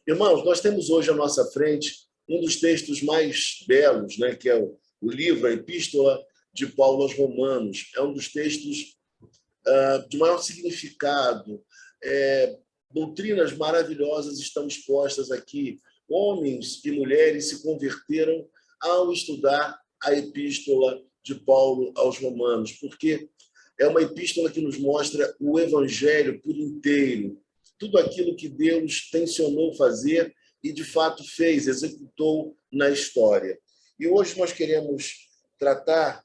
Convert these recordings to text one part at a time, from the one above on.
Irmãos, nós temos hoje à nossa frente um dos textos mais belos, né, que é o livro, a Epístola de Paulo aos Romanos. É um dos textos de maior significado. Doutrinas maravilhosas estão expostas aqui. Homens e mulheres se converteram ao estudar a Epístola de Paulo aos Romanos, porque é uma epístola que nos mostra o Evangelho por inteiro, tudo aquilo que Deus tensionou fazer e, de fato, fez, executou na história. E hoje nós queremos tratar,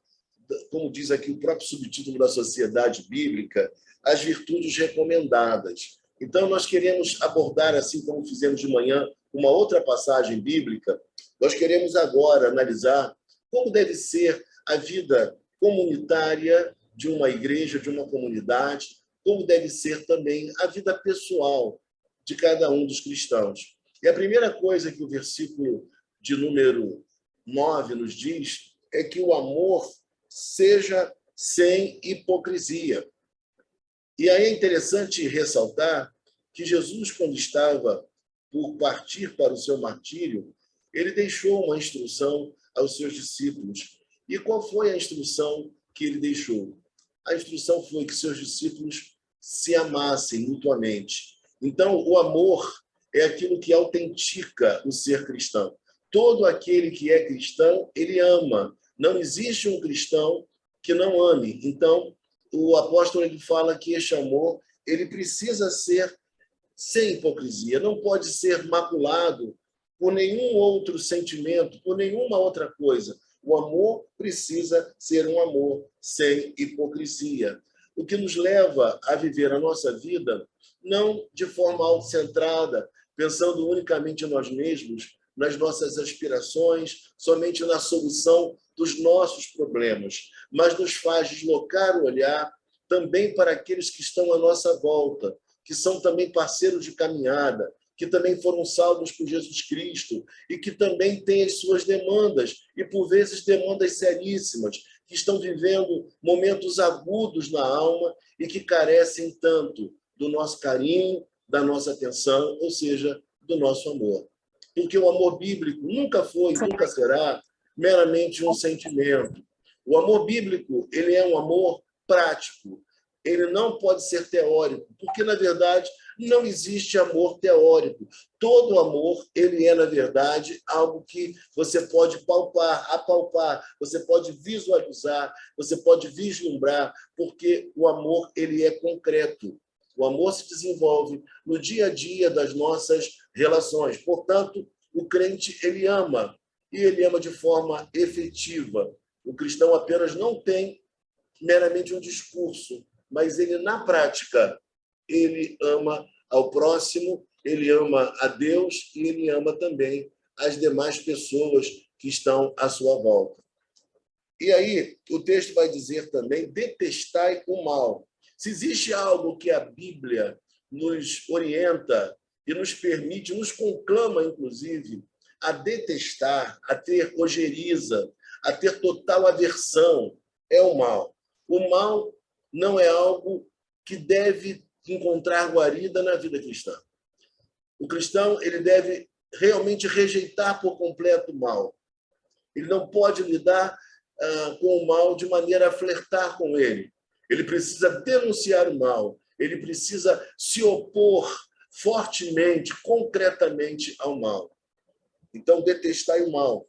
como diz aqui o próprio subtítulo da Sociedade Bíblica, as virtudes recomendadas. Então, nós queremos abordar, assim como fizemos de manhã, uma outra passagem bíblica. Nós queremos agora analisar como deve ser a vida comunitária de uma igreja, de uma comunidade, como deve ser também a vida pessoal de cada um dos cristãos. E a primeira coisa que o versículo de número 9 nos diz é que o amor seja sem hipocrisia. E aí é interessante ressaltar que Jesus, quando estava por partir para o seu martírio, ele deixou uma instrução aos seus discípulos. E qual foi a instrução que ele deixou? A instrução foi que seus discípulos se amassem mutuamente. Então, o amor é aquilo que autentica o ser cristão. Todo aquele que é cristão, ele ama. Não existe um cristão que não ame. Então, o apóstolo ele fala que este amor ele precisa ser sem hipocrisia, não pode ser maculado por nenhum outro sentimento, por nenhuma outra coisa. O amor precisa ser um amor sem hipocrisia, o que nos leva a viver a nossa vida não de forma autocentrada, pensando unicamente em nós mesmos, nas nossas aspirações, somente na solução dos nossos problemas, mas nos faz deslocar o olhar também para aqueles que estão à nossa volta, que são também parceiros de caminhada, que também foram salvos por Jesus Cristo e que também têm as suas demandas, e por vezes demandas seríssimas, que estão vivendo momentos agudos na alma e que carecem tanto do nosso carinho, da nossa atenção, ou seja, do nosso amor. Porque o amor bíblico nunca foi e nunca será meramente um sentimento. O amor bíblico ele é um amor prático. Ele não pode ser teórico, porque, na verdade, não existe amor teórico. Todo amor, ele é, na verdade, algo que você pode palpar, apalpar, você pode visualizar, você pode vislumbrar, porque o amor, ele é concreto. O amor se desenvolve no dia a dia das nossas relações. Portanto, o crente, ele ama, e ele ama de forma efetiva. O cristão apenas não tem meramente um discurso, mas ele, na prática, ele ama ao próximo, ele ama a Deus e ele ama também as demais pessoas que estão à sua volta. E aí, o texto vai dizer também, detestai o mal. Se existe algo que a Bíblia nos orienta e nos permite, nos conclama, inclusive, a detestar, a ter ojeriza, a ter total aversão, é o mal. O mal não é algo que deve encontrar guarida na vida cristã. O cristão ele deve realmente rejeitar por completo o mal. Ele não pode lidar com o mal de maneira a flertar com ele. Ele precisa denunciar o mal. Ele precisa se opor fortemente, concretamente ao mal. Então, detestai o mal.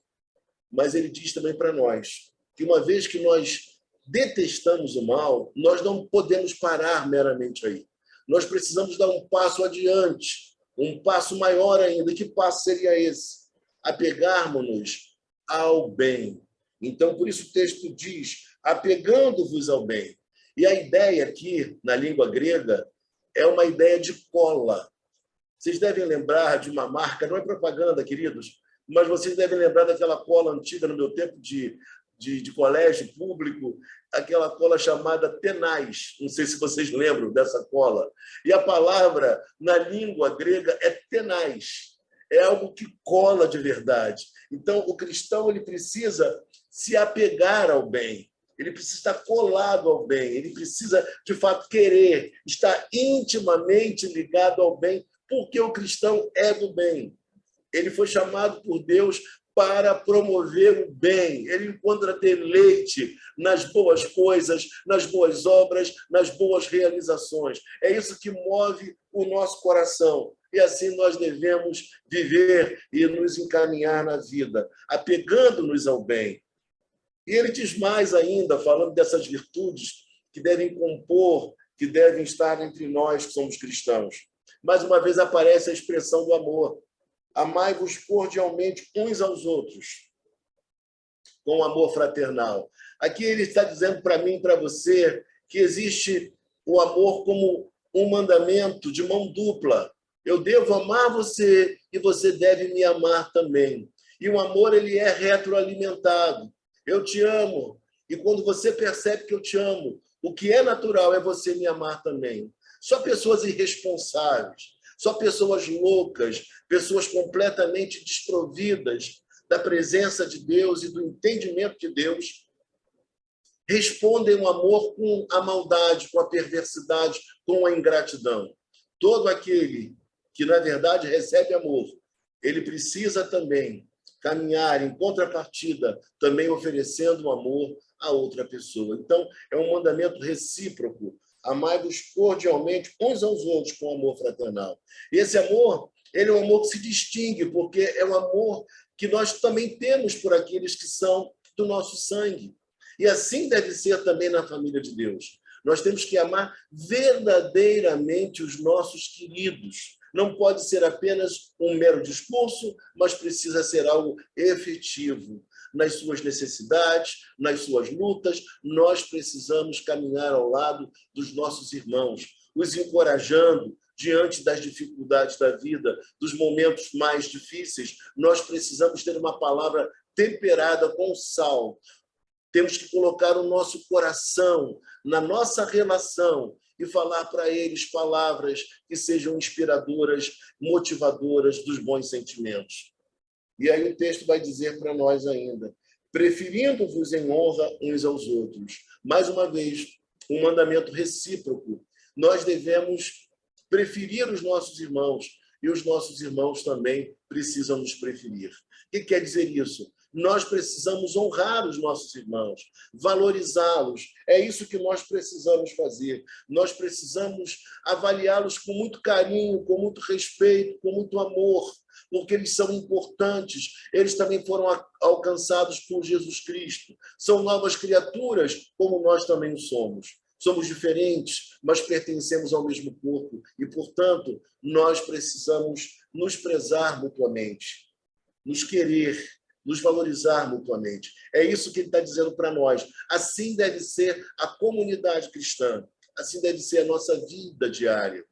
Mas ele diz também para nós que uma vez que nós detestamos o mal, nós não podemos parar meramente aí. Nós precisamos dar um passo adiante, um passo maior ainda. Que passo seria esse? Apegarmos-nos ao bem. Então, por isso o texto diz, apegando-vos ao bem. E a ideia aqui, na língua grega, é uma ideia de cola. Vocês devem lembrar de uma marca, não é propaganda, queridos, mas vocês devem lembrar daquela cola antiga no meu tempo de colégio público, aquela cola chamada tenaz. Não sei se vocês lembram dessa cola. E a palavra na língua grega é tenaz. É algo que cola de verdade. Então, o cristão ele precisa se apegar ao bem. Ele precisa estar colado ao bem. Ele precisa, de fato, querer estar intimamente ligado ao bem Porque o cristão é do bem. Ele foi chamado por Deus para promover o bem. Ele encontra deleite nas boas coisas, nas boas obras, nas boas realizações. É isso que move o nosso coração. E assim nós devemos viver e nos encaminhar na vida, apegando-nos ao bem. E ele diz mais ainda, falando dessas virtudes que devem compor, que devem estar entre nós que somos cristãos. Mais uma vez aparece a expressão do amor. Amai-vos cordialmente uns aos outros, com amor fraternal. Aqui ele está dizendo para mim e para você que existe o amor como um mandamento de mão dupla. Eu devo amar você e você deve me amar também. E o amor, ele é retroalimentado. Eu te amo. E quando você percebe que eu te amo, o que é natural é você me amar também. Só pessoas irresponsáveis, só pessoas loucas, pessoas completamente desprovidas da presença de Deus e do entendimento de Deus, respondem o amor com a maldade, com a perversidade, com a ingratidão. Todo aquele que, na verdade, recebe amor, ele precisa também caminhar em contrapartida, também oferecendo o amor a outra pessoa. Então, é um mandamento recíproco. Amai-vos cordialmente uns aos outros com amor fraternal. E esse amor, ele é um amor que se distingue, porque é um amor que nós também temos por aqueles que são do nosso sangue. E assim deve ser também na família de Deus. Nós temos que amar verdadeiramente os nossos queridos. Não pode ser apenas um mero discurso, mas precisa ser algo efetivo. Nas suas necessidades, nas suas lutas, nós precisamos caminhar ao lado dos nossos irmãos, os encorajando diante das dificuldades da vida, dos momentos mais difíceis. Nós precisamos ter uma palavra temperada com sal. Temos que colocar o nosso coração na nossa relação e falar para eles palavras que sejam inspiradoras, motivadoras dos bons sentimentos. E aí o texto vai dizer para nós ainda, preferindo-vos em honra uns aos outros. Mais uma vez, um mandamento recíproco. Nós devemos preferir os nossos irmãos e os nossos irmãos também precisam nos preferir. O que quer dizer isso? Nós precisamos honrar os nossos irmãos, valorizá-los. É isso que nós precisamos fazer. Nós precisamos avaliá-los com muito carinho, com muito respeito, com muito amor, porque eles são importantes. Eles também foram alcançados por Jesus Cristo. São novas criaturas, como nós também somos. Somos diferentes, mas pertencemos ao mesmo corpo. E, portanto, nós precisamos nos prezar mutuamente, nos querer, nos valorizar mutuamente. É isso que ele está dizendo para nós. Assim deve ser a comunidade cristã. Assim deve ser a nossa vida diária.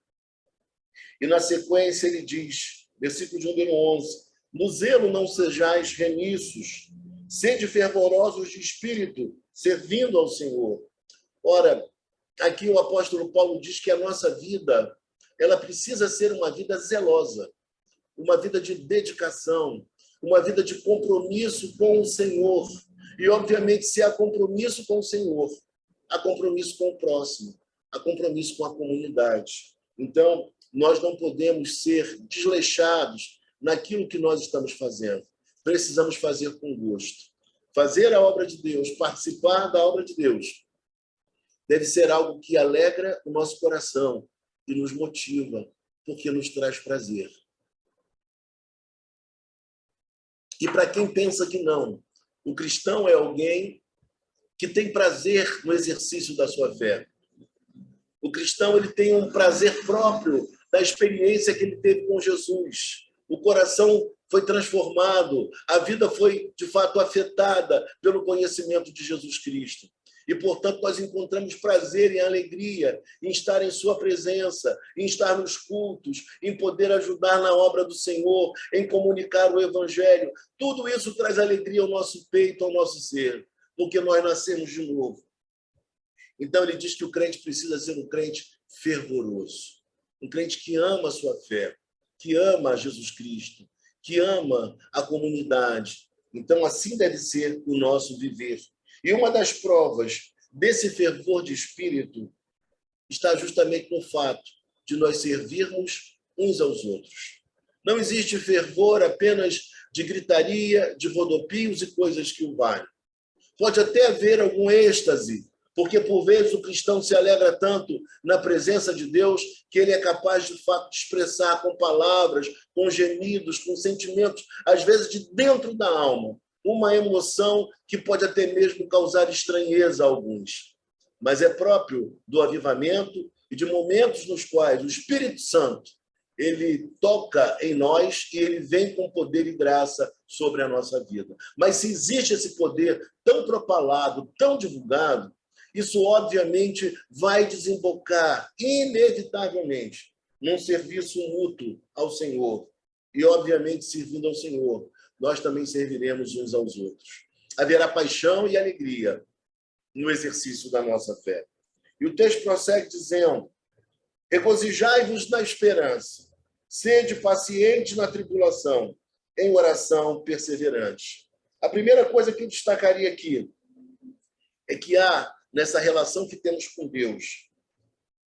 E na sequência ele diz, versículo de número 11, no zelo não sejais remissos, sede fervorosos de espírito, servindo ao Senhor. Ora, aqui o apóstolo Paulo diz que a nossa vida, ela precisa ser uma vida zelosa, uma vida de dedicação, uma vida de compromisso com o Senhor. E, obviamente, se há compromisso com o Senhor, há compromisso com o próximo, há compromisso com a comunidade. Então, nós não podemos ser desleixados naquilo que nós estamos fazendo. Precisamos fazer com gosto. Fazer a obra de Deus, participar da obra de Deus, deve ser algo que alegra o nosso coração e nos motiva, porque nos traz prazer. E para quem pensa que não, o cristão é alguém que tem prazer no exercício da sua fé. O cristão, ele tem um prazer próprio da experiência que ele teve com Jesus. O coração foi transformado, a vida foi, de fato, afetada pelo conhecimento de Jesus Cristo. E, portanto, nós encontramos prazer e alegria em estar em sua presença, em estar nos cultos, em poder ajudar na obra do Senhor, em comunicar o Evangelho. Tudo isso traz alegria ao nosso peito, ao nosso ser, porque nós nascemos de novo. Então, ele diz que o crente precisa ser um crente fervoroso, um crente que ama a sua fé, que ama a Jesus Cristo, que ama a comunidade. Então, assim deve ser o nosso viver. E uma das provas desse fervor de espírito está justamente no fato de nós servirmos uns aos outros. Não existe fervor apenas de gritaria, de rodopios e coisas que o valem. Pode até haver algum êxtase, porque por vezes o cristão se alegra tanto na presença de Deus que ele é capaz de fato de expressar com palavras, com gemidos, com sentimentos, às vezes de dentro da alma, uma emoção que pode até mesmo causar estranheza a alguns. Mas é próprio do avivamento e de momentos nos quais o Espírito Santo ele toca em nós e ele vem com poder e graça sobre a nossa vida. Mas se existe esse poder tão propalado, tão divulgado, isso obviamente vai desembocar inevitavelmente num serviço mútuo ao Senhor. E obviamente servindo ao Senhor, nós também serviremos uns aos outros. Haverá paixão e alegria no exercício da nossa fé. E o texto prossegue dizendo: regozijai-vos na esperança, sede paciente na tribulação, em oração perseverante. A primeira coisa que eu destacaria aqui é que há, nessa relação que temos com Deus,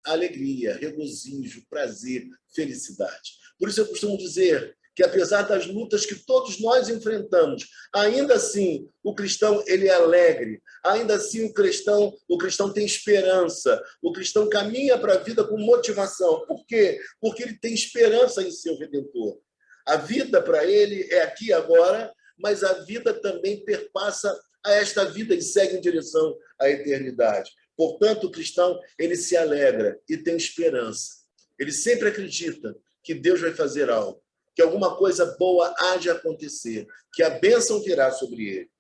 alegria, regozijo, prazer, felicidade. Por isso eu costumo dizer que, apesar das lutas que todos nós enfrentamos, ainda assim o cristão ele é alegre, ainda assim o cristão tem esperança, o cristão caminha para a vida com motivação. Por quê? Porque ele tem esperança em seu Redentor. A vida para ele é aqui e agora, mas a vida também perpassa a esta vida e segue em direção à eternidade. Portanto, o cristão ele se alegra e tem esperança. Ele sempre acredita que Deus vai fazer algo, que alguma coisa boa há de acontecer, que a bênção virá sobre ele.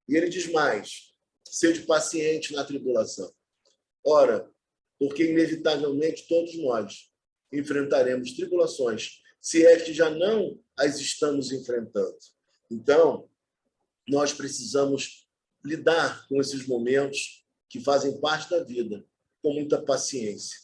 E ele diz mais: sede paciente na tribulação. Ora, porque inevitavelmente todos nós enfrentaremos tribulações, se é que já não as estamos enfrentando. Então, nós precisamos lidar com esses momentos que fazem parte da vida com muita paciência.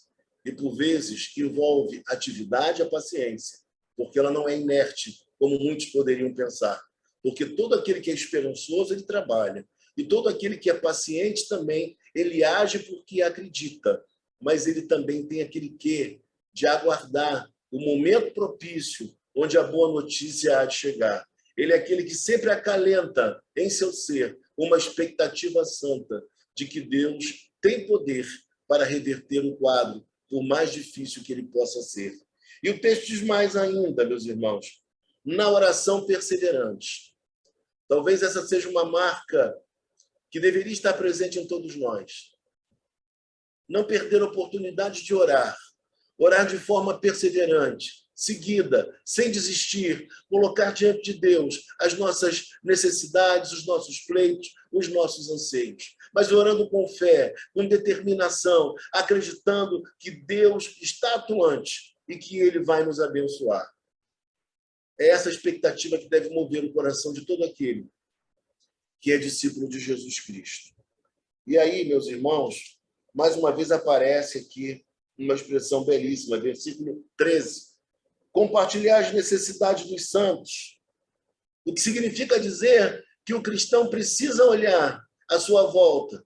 E, por vezes, envolve atividade a paciência, porque ela não é inerte, como muitos poderiam pensar. Porque todo aquele que é esperançoso, ele trabalha. E todo aquele que é paciente também, ele age porque acredita. Mas ele também tem aquele quê de aguardar o momento propício onde a boa notícia há de chegar. Ele é aquele que sempre acalenta em seu ser uma expectativa santa de que Deus tem poder para reverter o quadro, por mais difícil que ele possa ser. E o texto diz mais ainda, meus irmãos, na oração perseverante. Talvez essa seja uma marca que deveria estar presente em todos nós. Não perder a oportunidade de orar. Orar de forma perseverante, seguida, sem desistir, colocar diante de Deus as nossas necessidades, os nossos pleitos, os nossos anseios. Mas orando com fé, com determinação, acreditando que Deus está atuante e que Ele vai nos abençoar. É essa expectativa que deve mover o coração de todo aquele que é discípulo de Jesus Cristo. E aí, meus irmãos, mais uma vez aparece aqui uma expressão belíssima, versículo 13. Compartilhar as necessidades dos santos. O que significa dizer que o cristão precisa olhar à sua volta,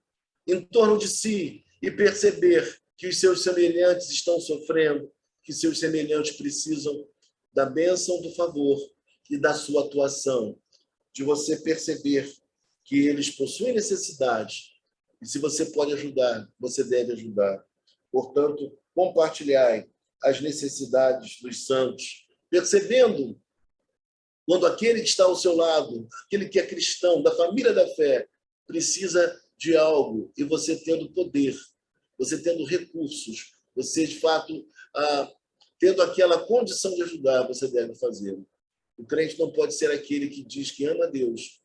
em torno de si, e perceber que os seus semelhantes estão sofrendo, que seus semelhantes precisam da bênção do favor e da sua atuação, de você perceber que eles possuem necessidade, e se você pode ajudar, você deve ajudar. Portanto, compartilhai as necessidades dos santos, percebendo quando aquele que está ao seu lado, aquele que é cristão, da família da fé, precisa de algo, e você tendo poder, você tendo recursos, você, de fato, tendo aquela condição de ajudar, você deve fazê-lo. O crente não pode ser aquele que diz que ama a Deus,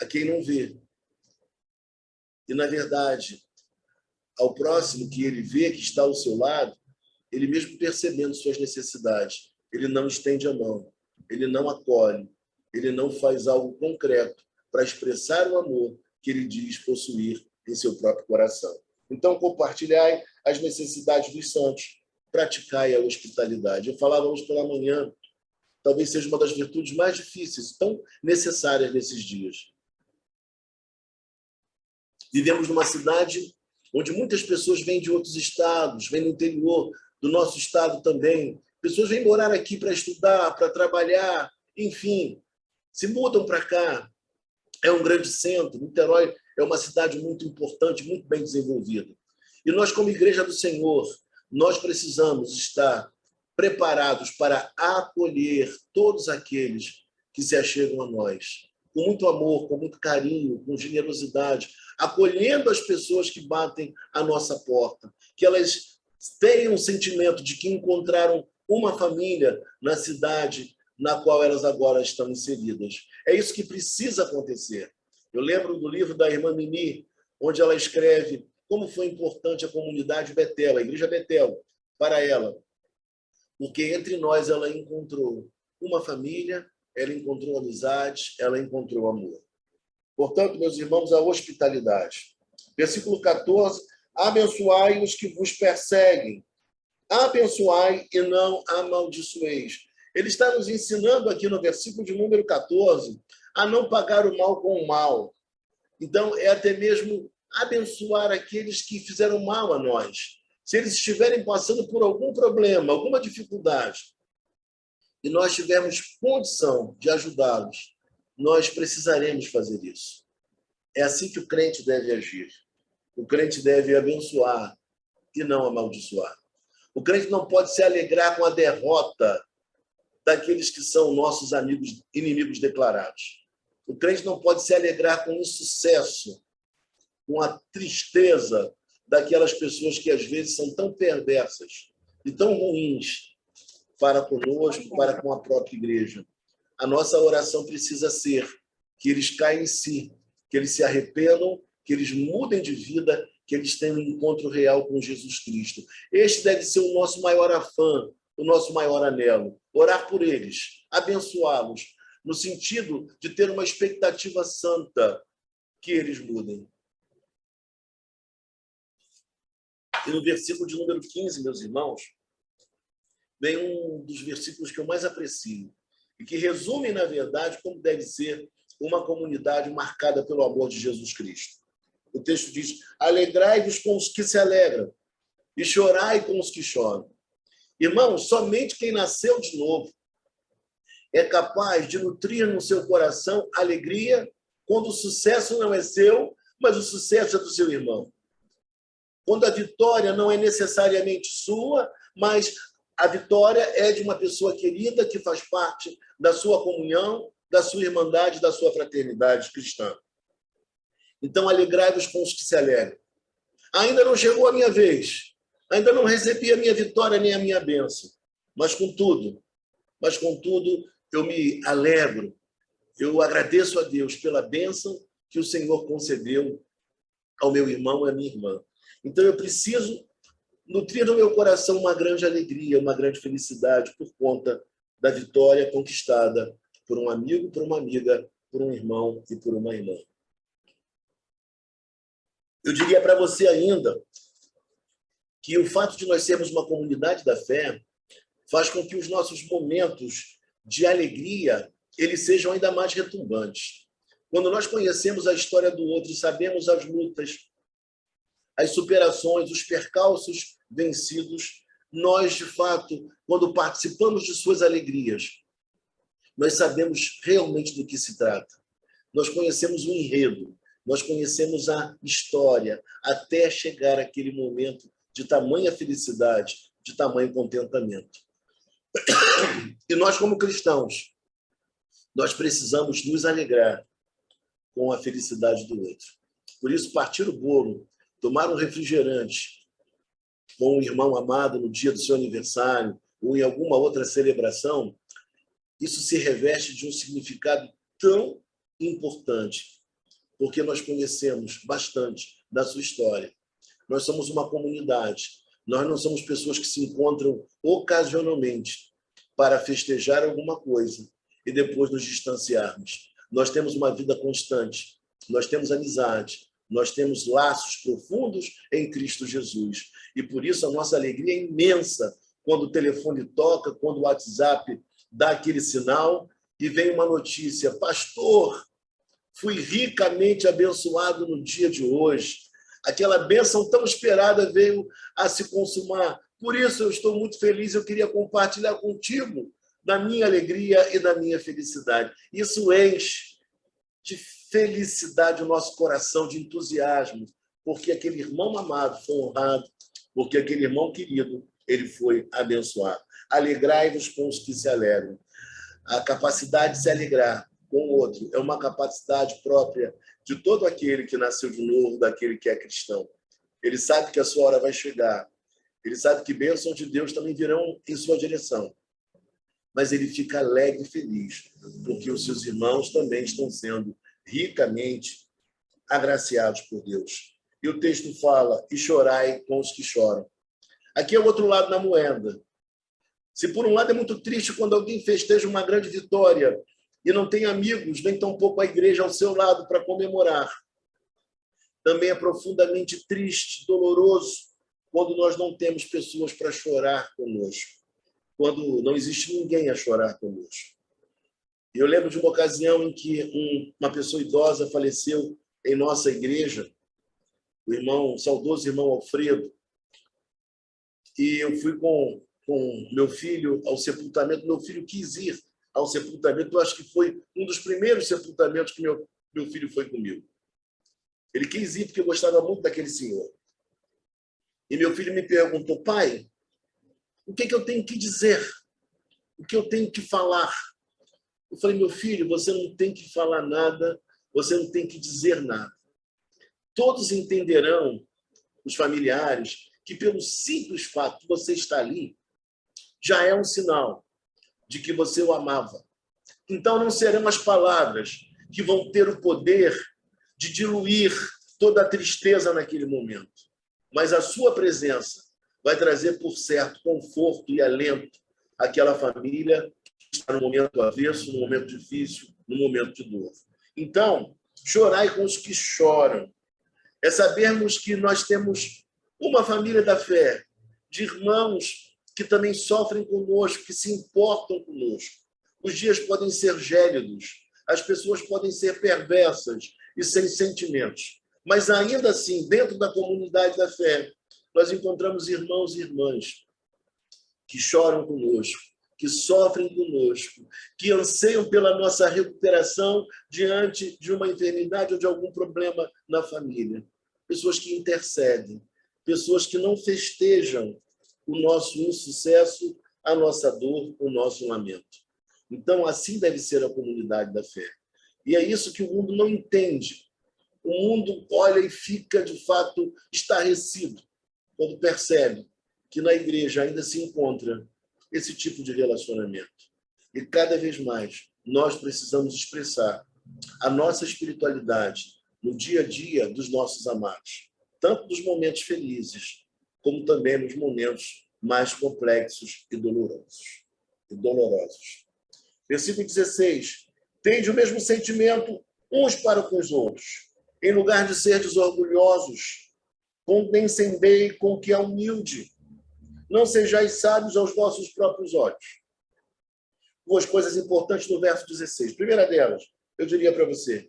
a quem não vê. E, na verdade, ao próximo que ele vê, que está ao seu lado, ele mesmo percebendo suas necessidades, ele não estende a mão, ele não acolhe, ele não faz algo concreto para expressar o amor que ele diz possuir em seu próprio coração. Então, compartilhai as necessidades dos santos, praticai a hospitalidade. Eu falava hoje pela manhã, talvez seja uma das virtudes mais difíceis, tão necessárias nesses dias. Vivemos numa cidade onde muitas pessoas vêm de outros estados, vêm do interior do nosso estado também, Pessoas vêm morar aqui para estudar, para trabalhar, enfim, se mudam para cá. É um grande centro. Niterói é uma cidade muito importante, muito bem desenvolvida. E nós, como Igreja do Senhor, nós precisamos estar preparados para acolher todos aqueles que se achegam a nós, com muito amor, com muito carinho, com generosidade, acolhendo as pessoas que batem à nossa porta, que elas tenham um sentimento de que encontraram uma família na cidade na qual elas agora estão inseridas. É isso que precisa acontecer. Eu lembro do livro da irmã Mimi, onde ela escreve como foi importante a comunidade Betel, a Igreja Betel, para ela. Porque entre nós ela encontrou uma família, ela encontrou amizade, ela encontrou amor. Portanto, meus irmãos, a hospitalidade. Versículo 14, abençoai os que vos perseguem. Abençoai e não amaldiçoeis. Ele está nos ensinando aqui no versículo de número 14 a não pagar o mal com o mal. Então, é até mesmo abençoar aqueles que fizeram mal a nós. Se eles estiverem passando por algum problema, alguma dificuldade, e nós tivermos condição de ajudá-los, nós precisaremos fazer isso. É assim que o crente deve agir. O crente deve abençoar e não amaldiçoar. O crente não pode se alegrar com a derrota daqueles que são nossos amigos, inimigos declarados. O crente não pode se alegrar com o insucesso, com a tristeza daquelas pessoas que às vezes são tão perversas e tão ruins para conosco, para com a própria igreja. A nossa oração precisa ser que eles caiam em si, que eles se arrependam, que eles mudem de vida, que eles tenham um encontro real com Jesus Cristo. Este deve ser o nosso maior afã, o nosso maior anelo. Orar por eles, abençoá-los, no sentido de ter uma expectativa santa que eles mudem. E no versículo de número 15, meus irmãos, vem um dos versículos que eu mais aprecio e que resume, na verdade, como deve ser uma comunidade marcada pelo amor de Jesus Cristo. O texto diz, alegrai-vos com os que se alegram e chorai com os que choram. Irmãos, somente quem nasceu de novo é capaz de nutrir no seu coração alegria quando o sucesso não é seu, mas o sucesso é do seu irmão. Quando a vitória não é necessariamente sua, mas a vitória é de uma pessoa querida que faz parte da sua comunhão, da sua irmandade, da sua fraternidade cristã. Então, alegrai-vos com os que se alegram. Ainda não chegou a minha vez, ainda não recebi a minha vitória nem a minha bênção, mas contudo, eu me alegro, eu agradeço a Deus pela bênção que o Senhor concedeu ao meu irmão e à minha irmã. Então, eu preciso nutrir no meu coração uma grande alegria, uma grande felicidade por conta da vitória conquistada por um amigo, por uma amiga, por um irmão e por uma irmã. Eu diria para você ainda que o fato de nós sermos uma comunidade da fé faz com que os nossos momentos de alegria eles sejam ainda mais retumbantes. Quando nós conhecemos a história do outro e sabemos as lutas, as superações, os percalços vencidos, nós, de fato, quando participamos de suas alegrias, nós sabemos realmente do que se trata. Nós conhecemos o enredo, nós conhecemos a história, até chegar àquele momento de tamanha felicidade, de tamanho contentamento. E nós, como cristãos, nós precisamos nos alegrar com a felicidade do outro. Por isso, partir o bolo, tomar um refrigerante com um irmão amado no dia do seu aniversário ou em alguma outra celebração, isso se reveste de um significado tão importante, porque nós conhecemos bastante da sua história. Nós somos uma comunidade, nós não somos pessoas que se encontram ocasionalmente para festejar alguma coisa e depois nos distanciarmos. Nós temos uma vida constante, nós temos amizade, nós temos laços profundos em Cristo Jesus. E por isso a nossa alegria é imensa quando o telefone toca, quando o WhatsApp dá aquele sinal e vem uma notícia: pastor, fui ricamente abençoado no dia de hoje. Aquela bênção tão esperada veio a se consumar Por isso, eu estou muito feliz. Eu queria compartilhar contigo da minha alegria e da minha felicidade. Isso enche de felicidade o nosso coração, de entusiasmo, porque aquele irmão amado foi honrado, porque aquele irmão querido, ele foi abençoado. Alegrai-vos com os que se alegram. A capacidade de se alegrar com o outro é uma capacidade própria de todo aquele que nasceu de novo, daquele que é cristão. Ele sabe que a sua hora vai chegar. Ele sabe que bênçãos de Deus também virão em sua direção. Mas ele fica alegre e feliz, porque os seus irmãos também estão sendo ricamente agraciados por Deus. E o texto fala, e chorai com os que choram. Aqui é o outro lado da moeda. Se por um lado é muito triste quando alguém festeja uma grande vitória e não tem amigos, nem tampouco a igreja ao seu lado para comemorar. Também é profundamente triste, doloroso, quando nós não temos pessoas para chorar conosco, quando não existe ninguém a chorar conosco. Eu lembro de uma ocasião em que uma pessoa idosa faleceu em nossa igreja, o saudoso irmão Alfredo, e eu fui com meu filho ao sepultamento. Meu filho quis ir ao sepultamento. Eu acho que foi um dos primeiros sepultamentos que meu filho foi comigo. Ele quis ir porque eu gostava muito daquele senhor. E meu filho me perguntou, pai, o que eu tenho que dizer? O que eu tenho que falar? Eu falei, meu filho, você não tem que falar nada, você não tem que dizer nada. Todos entenderão, os familiares, que pelo simples fato de você estar ali, já é um sinal de que você o amava. Então não serão as palavras que vão ter o poder de diluir toda a tristeza naquele momento, mas a sua presença vai trazer, por certo, conforto e alento àquela família que está no momento avesso, no momento difícil, no momento de dor. Então, chorai com os que choram. É sabermos que nós temos uma família da fé, de irmãos que também sofrem conosco, que se importam conosco. Os dias podem ser gélidos, as pessoas podem ser perversas e sem sentimentos. Mas ainda assim, dentro da comunidade da fé, nós encontramos irmãos e irmãs que choram conosco, que sofrem conosco, que anseiam pela nossa recuperação diante de uma enfermidade ou de algum problema na família. Pessoas que intercedem, pessoas que não festejam o nosso insucesso, a nossa dor, o nosso lamento. Então, assim deve ser a comunidade da fé. E é isso que o mundo não entende. O mundo olha e fica, de fato, estarrecido quando percebe que na igreja ainda se encontra esse tipo de relacionamento. E cada vez mais nós precisamos expressar a nossa espiritualidade no dia a dia dos nossos amados, tanto nos momentos felizes, como também nos momentos mais complexos e dolorosos. Versículo 16. Tende o mesmo sentimento uns para com os outros. Em lugar de serdes orgulhosos, condescendei com o que é humilde. Não sejais sábios aos vossos próprios olhos. Duas coisas importantes no verso 16. Primeira delas, eu diria para você,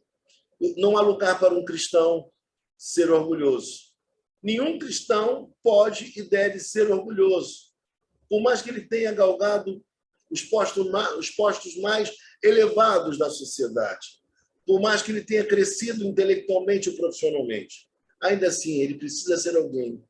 não há lugar para um cristão ser orgulhoso. Nenhum cristão pode e deve ser orgulhoso. Por mais que ele tenha galgado os postos mais elevados da sociedade, por mais que ele tenha crescido intelectualmente e profissionalmente, ainda assim ele precisa ser alguém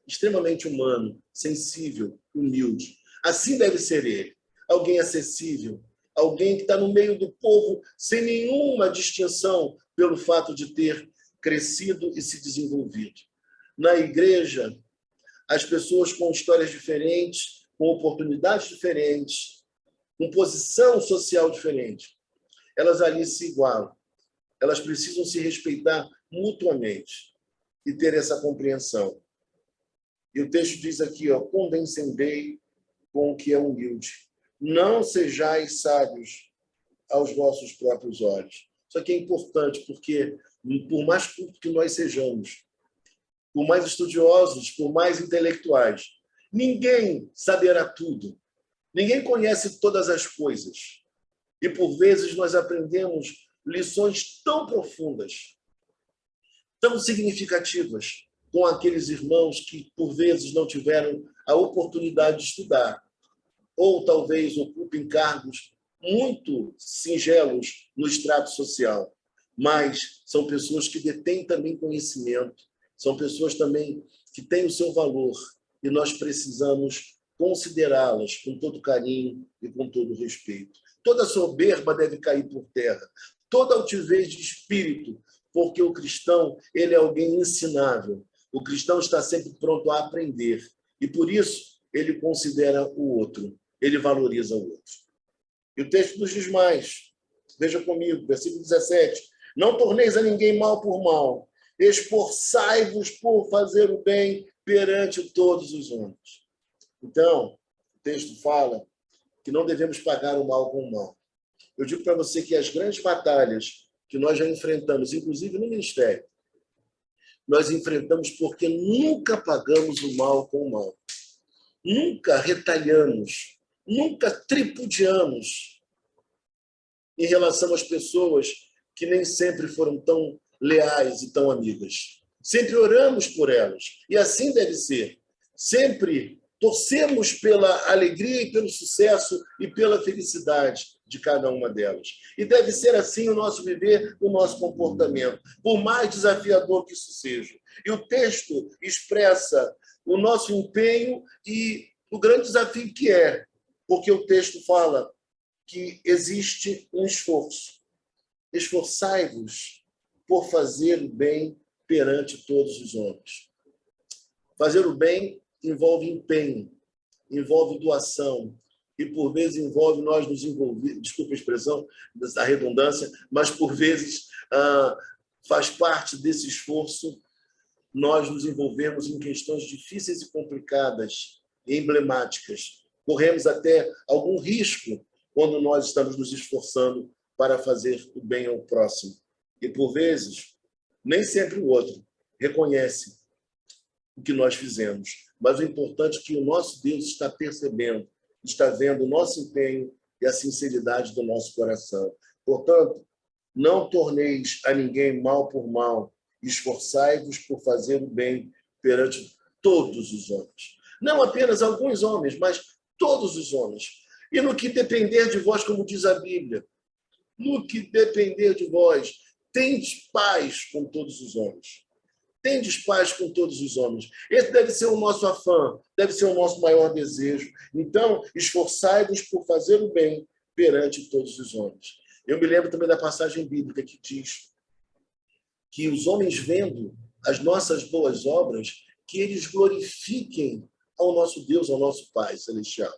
extremamente humano, sensível, humilde. Assim deve ser ele. Alguém acessível, alguém que está no meio do povo sem nenhuma distinção pelo fato de ter crescido e se desenvolvido. Na igreja, as pessoas com histórias diferentes, com oportunidades diferentes, com posição social diferente, elas ali se igualam. Elas precisam se respeitar mutuamente e ter essa compreensão. E o texto diz aqui, condescendei com o que é humilde. Não sejais sábios aos vossos próprios olhos. Isso aqui é importante, porque por mais culto que nós sejamos, por mais estudiosos, por mais intelectuais, ninguém saberá tudo. Ninguém conhece todas as coisas. E, por vezes, nós aprendemos lições tão profundas, tão significativas, com aqueles irmãos que, por vezes, não tiveram a oportunidade de estudar, ou talvez ocupem cargos muito singelos no extrato social, mas são pessoas que detêm também conhecimento, são pessoas também que têm o seu valor, e nós precisamos considerá-las com todo carinho e com todo respeito. Toda soberba deve cair por terra, toda altivez de espírito, porque o cristão, ele é alguém ensinável. O cristão está sempre pronto a aprender, e por isso ele considera o outro, ele valoriza o outro. E o texto nos diz mais, veja comigo, versículo 17: não torneis a ninguém mal por mal, esforçai-vos por fazer o bem perante todos os homens. Então, o texto fala que não devemos pagar o mal com o mal. Eu digo para você que as grandes batalhas que nós já enfrentamos, inclusive no ministério, nós enfrentamos porque nunca pagamos o mal com o mal. Nunca retalhamos, nunca tripudiamos em relação às pessoas que nem sempre foram tão leais e tão amigas. Sempre oramos por elas, e assim deve ser. Sempre torcemos pela alegria e pelo sucesso e pela felicidade de cada uma delas. E deve ser assim o nosso viver, o nosso comportamento, por mais desafiador que isso seja. E o texto expressa o nosso empenho e o grande desafio que é, porque o texto fala que existe um esforço. Esforçai-vos por fazer o bem perante todos os homens. Fazer o bem envolve empenho, envolve doação, e por vezes envolve nós nos envolver, desculpa a expressão, a redundância, mas por vezes faz parte desse esforço nós nos envolvermos em questões difíceis e complicadas, e emblemáticas. Corremos até algum risco quando nós estamos nos esforçando para fazer o bem ao próximo. E, por vezes, nem sempre o outro reconhece o que nós fizemos. Mas o importante é que o nosso Deus está percebendo, está vendo o nosso empenho e a sinceridade do nosso coração. Portanto, não torneis a ninguém mal por mal, esforçai-vos por fazer o bem perante todos os homens. Não apenas alguns homens, mas todos os homens. E no que depender de vós, como diz a Bíblia, no que depender de vós, tendes paz com todos os homens. Tendes paz com todos os homens. Esse deve ser o nosso afã, deve ser o nosso maior desejo. Então, esforçai-vos por fazer o bem perante todos os homens. Eu me lembro também da passagem bíblica que diz que os homens, vendo as nossas boas obras, que eles glorifiquem ao nosso Deus, ao nosso Pai Celestial.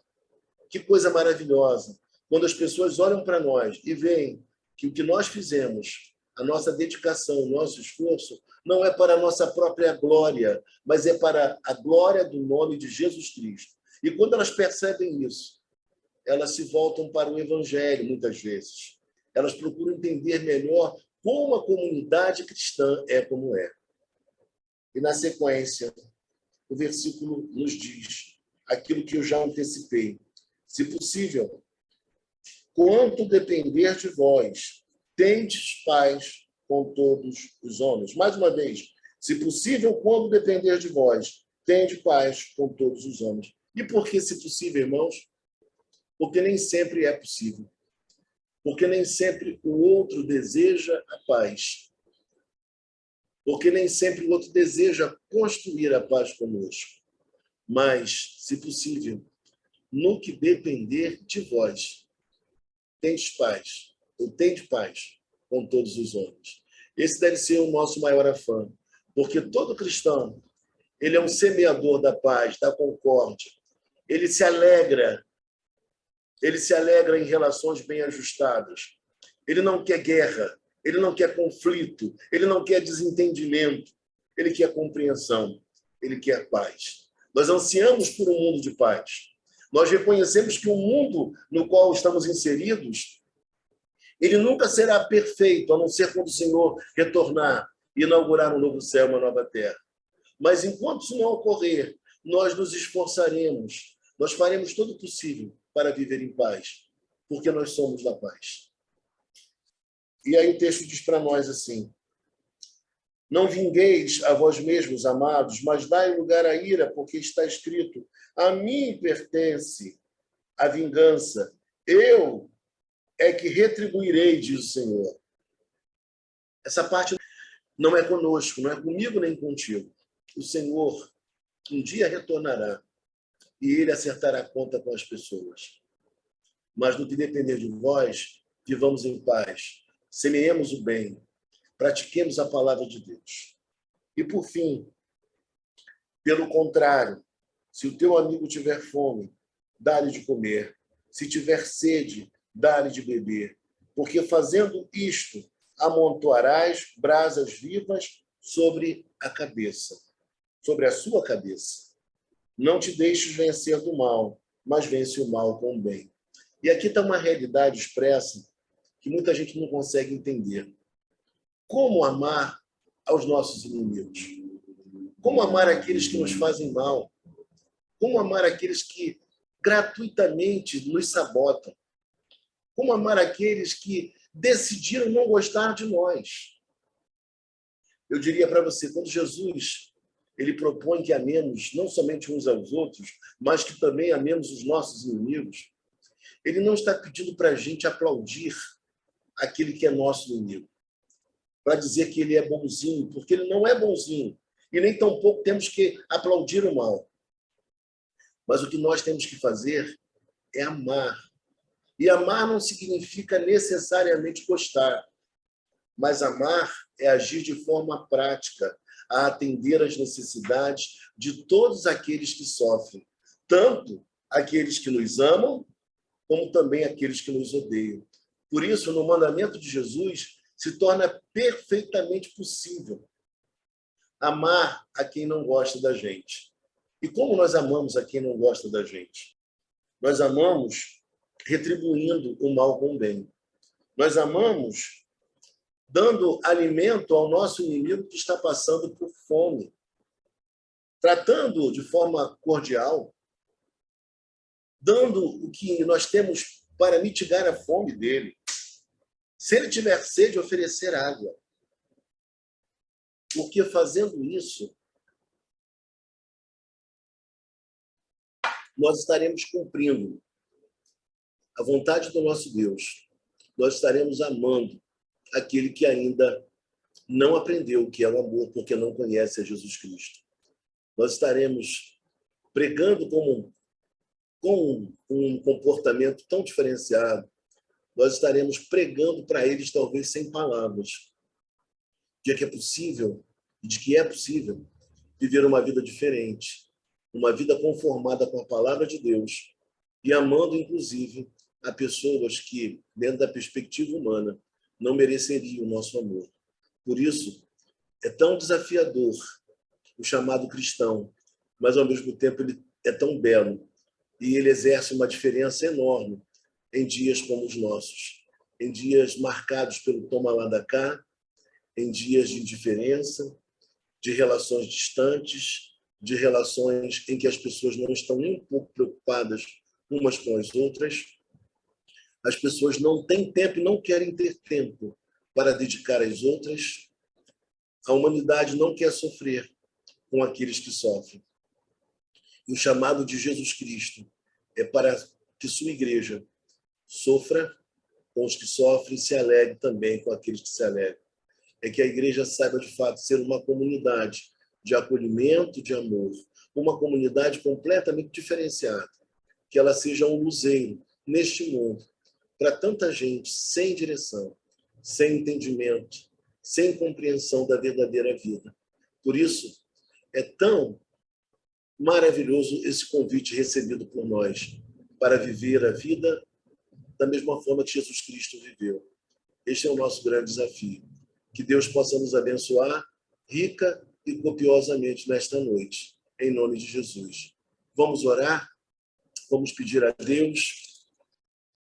Que coisa maravilhosa! Quando as pessoas olham para nós e veem que o que nós fizemos, a nossa dedicação, o nosso esforço, não é para a nossa própria glória, mas é para a glória do nome de Jesus Cristo. E quando elas percebem isso, elas se voltam para o Evangelho, muitas vezes. Elas procuram entender melhor como a comunidade cristã é como é. E, na sequência, o versículo nos diz aquilo que eu já antecipei. Se possível, quanto depender de vós, tendes paz com todos os homens. Mais uma vez, se possível, quando depender de vós, tende paz com todos os homens. E por que, se possível, irmãos? Porque nem sempre é possível. Porque nem sempre o outro deseja a paz. Porque nem sempre o outro deseja construir a paz conosco. Mas, se possível, no que depender de vós, tendes paz, ou tende paz com todos os homens. Esse deve ser o nosso maior afã, porque todo cristão, ele é um semeador da paz, da concórdia. Ele se alegra em relações bem ajustadas. Ele não quer guerra, ele não quer conflito, ele não quer desentendimento, ele quer compreensão, ele quer paz. Nós ansiamos por um mundo de paz. Nós reconhecemos que o mundo no qual estamos inseridos, ele nunca será perfeito, a não ser quando o Senhor retornar e inaugurar um novo céu, uma nova terra. Mas enquanto isso não ocorrer, nós nos esforçaremos, nós faremos todo o possível para viver em paz, porque nós somos da paz. E aí o texto diz para nós assim: Não vingueis a vós mesmos, amados, mas dai lugar à ira, porque está escrito: a mim pertence a vingança. Eu é que retribuirei, diz o Senhor. Essa parte não é conosco, não é comigo nem contigo. O Senhor um dia retornará e ele acertará a conta com as pessoas. Mas no que depender de vós, vivamos em paz, semeemos o bem, pratiquemos a palavra de Deus. E por fim, pelo contrário, se o teu amigo tiver fome, dá-lhe de comer. Se tiver sede, dá-lhe de beber. Porque fazendo isto, amontoarás brasas vivas sobre a cabeça, sobre a sua cabeça. Não te deixes vencer do mal, mas vence o mal com o bem. E aqui está uma realidade expressa que muita gente não consegue entender. Como amar aos nossos inimigos? Como amar aqueles que nos fazem mal? Como amar aqueles que gratuitamente nos sabotam? Como amar aqueles que decidiram não gostar de nós? Eu diria para você, quando Jesus ele propõe que amemos não somente uns aos outros, mas que também amemos os nossos inimigos, ele não está pedindo para a gente aplaudir aquele que é nosso inimigo, para dizer que ele é bonzinho, porque ele não é bonzinho, e nem tampouco temos que aplaudir o mal. Mas o que nós temos que fazer é amar. E amar não significa necessariamente gostar, mas amar é agir de forma prática, a atender às necessidades de todos aqueles que sofrem, tanto aqueles que nos amam, como também aqueles que nos odeiam. Por isso, no mandamento de Jesus, se torna perfeitamente possível amar a quem não gosta da gente. E como nós amamos a quem não gosta da gente? Nós amamos retribuindo o mal com o bem. Nós amamos dando alimento ao nosso inimigo que está passando por fome, tratando de forma cordial, dando o que nós temos para mitigar a fome dele. Se ele tiver sede, oferecer água. Porque fazendo isso, nós estaremos cumprindo a vontade do nosso Deus. Nós estaremos amando aquele que ainda não aprendeu o que é o amor, porque não conhece a Jesus Cristo. Nós estaremos pregando com um comportamento tão diferenciado. Nós estaremos pregando para eles, talvez sem palavras, de que é possível, de que é possível viver uma vida diferente, uma vida conformada com a palavra de Deus e amando, inclusive, a pessoas que, dentro da perspectiva humana, não mereceriam o nosso amor. Por isso, é tão desafiador o chamado cristão, mas, ao mesmo tempo, ele é tão belo e ele exerce uma diferença enorme em dias como os nossos, em dias marcados pelo toma lá da cá, em dias de indiferença, de relações distantes, de relações em que as pessoas não estão nem um pouco preocupadas umas com as outras. As pessoas não têm tempo e não querem ter tempo para dedicar às outras. A humanidade não quer sofrer com aqueles que sofrem. E o chamado de Jesus Cristo é para que sua igreja sofra com os que sofrem e se alegre também com aqueles que se alegram. É que a igreja saiba, de fato, ser uma comunidade de acolhimento, de amor, uma comunidade completamente diferenciada, que ela seja um luzeiro neste mundo para tanta gente sem direção, sem entendimento, sem compreensão da verdadeira vida. Por isso, é tão maravilhoso esse convite recebido por nós para viver a vida da mesma forma que Jesus Cristo viveu. Este é o nosso grande desafio. Que Deus possa nos abençoar rica e copiosamente nesta noite, em nome de Jesus. Vamos orar? Vamos pedir a Deus